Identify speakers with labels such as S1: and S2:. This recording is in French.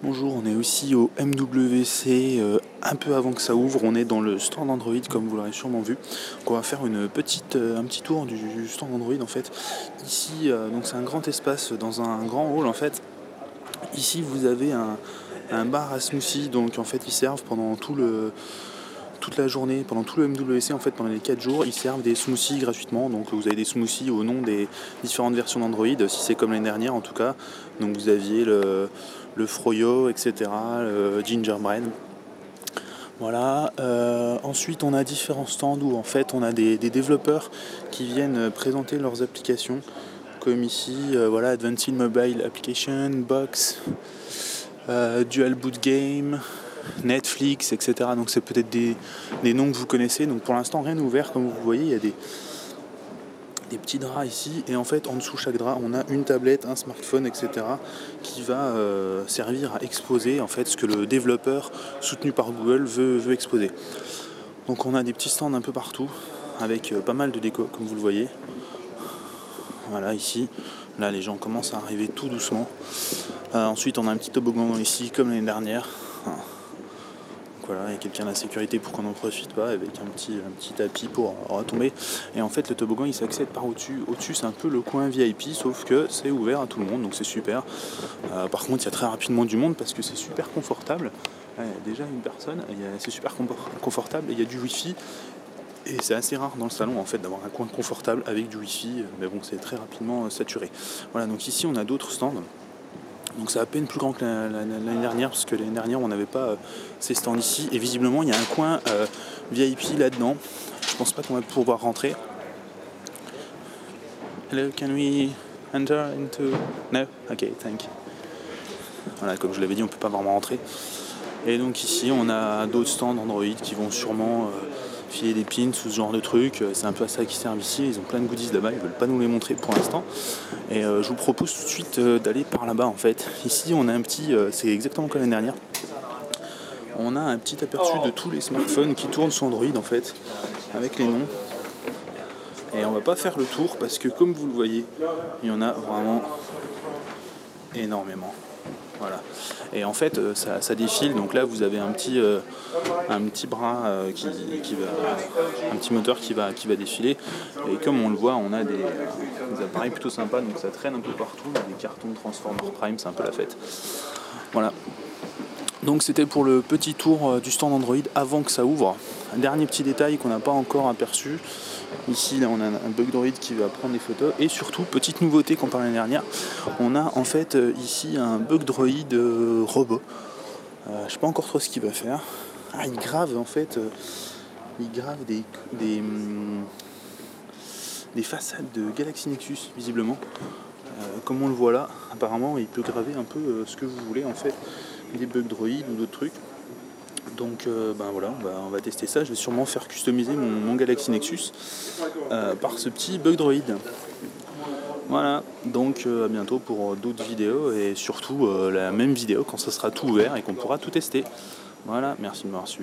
S1: Bonjour, on est aussi au MWC, un peu avant que ça ouvre. On est dans le stand Android, comme vous l'aurez sûrement vu. Donc on va faire un petit tour du stand Android en fait. Ici, donc c'est un grand espace dans un grand hall en fait. Ici, vous avez un bar à smoothie, donc en fait ils servent pendant toute la journée, pendant tout le MWC, en fait, pendant les 4 jours, ils servent des smoothies gratuitement. Donc vous avez des smoothies au nom des différentes versions d'Android, si c'est comme l'année dernière en tout cas. Donc vous aviez le Froyo, etc., le Gingerbread. Voilà. Ensuite, on a différents stands où en fait on a des développeurs qui viennent présenter leurs applications, comme ici, voilà, Advanced Mobile Application, Box, Dual Boot Game, Netflix, etc. Donc c'est peut-être des noms que vous connaissez. Donc pour l'instant rien n'est ouvert, comme vous voyez, il y a des petits draps ici, et en fait en dessous chaque drap on a une tablette, un smartphone, etc. qui va servir à exposer en fait ce que le développeur soutenu par Google veut exposer. Donc on a des petits stands un peu partout avec pas mal de déco, comme vous le voyez. Voilà, ici, là les gens commencent à arriver tout doucement. Ensuite on a un petit toboggan ici comme l'année dernière. Voilà, il y a quelqu'un de la sécurité pour qu'on n'en profite pas, avec un petit tapis pour retomber. Et en fait le toboggan il s'accède par au-dessus. Au-dessus c'est un peu le coin VIP, sauf que c'est ouvert à tout le monde, donc c'est super. Par contre il y a très rapidement du monde parce que c'est super confortable. Là, il y a déjà une personne, c'est super confortable et il y a du wifi. Et c'est assez rare dans le salon en fait d'avoir un coin confortable avec du wifi, mais bon c'est très rapidement saturé. Voilà, donc ici on a d'autres stands. Donc c'est à peine plus grand que l'année dernière, parce que l'année dernière on n'avait pas ces stands ici, et visiblement il y a un coin VIP là-dedans. Je pense pas qu'on va pouvoir rentrer. Hello, can we enter into... No? Ok, thank you. Voilà, comme je l'avais dit, on peut pas vraiment rentrer. Et donc ici on a d'autres stands Android qui vont sûrement filer des pins ou ce genre de trucs. C'est un peu à ça qu'ils servent ici. Ils ont plein de goodies là-bas, ils veulent pas nous les montrer pour l'instant. Et je vous propose tout de suite d'aller par là-bas en fait. Ici on a un petit, c'est exactement comme l'année dernière. On a un petit aperçu de tous les smartphones qui tournent sur Android en fait, avec les noms. Et on va pas faire le tour parce que comme vous le voyez, il y en a vraiment énormément. Voilà. Et en fait ça défile, donc là vous avez un petit bras qui va, un petit moteur qui va défiler, et comme on le voit on a des appareils plutôt sympas, donc ça traîne un peu partout, des cartons de Transformers Prime, c'est un peu la fête. Voilà. Donc c'était pour le petit tour du stand Android avant que ça ouvre. Un dernier petit détail qu'on n'a pas encore aperçu. Ici là on a un bug droid qui va prendre des photos, et surtout petite nouveauté qu'on parlait l'année dernière, on a en fait ici un bug droid robot. Je sais pas encore trop ce qu'il va faire. Il grave en fait des façades de Galaxy Nexus visiblement. Comme on le voit là, apparemment il peut graver un peu ce que vous voulez en fait, des bug droid ou d'autres trucs. Donc voilà, on va tester ça. Je vais sûrement faire customiser mon Galaxy Nexus par ce petit bug droid. Voilà, donc à bientôt pour d'autres vidéos, et surtout la même vidéo quand ça sera tout ouvert et qu'on pourra tout tester. Voilà, merci de m'avoir suivi.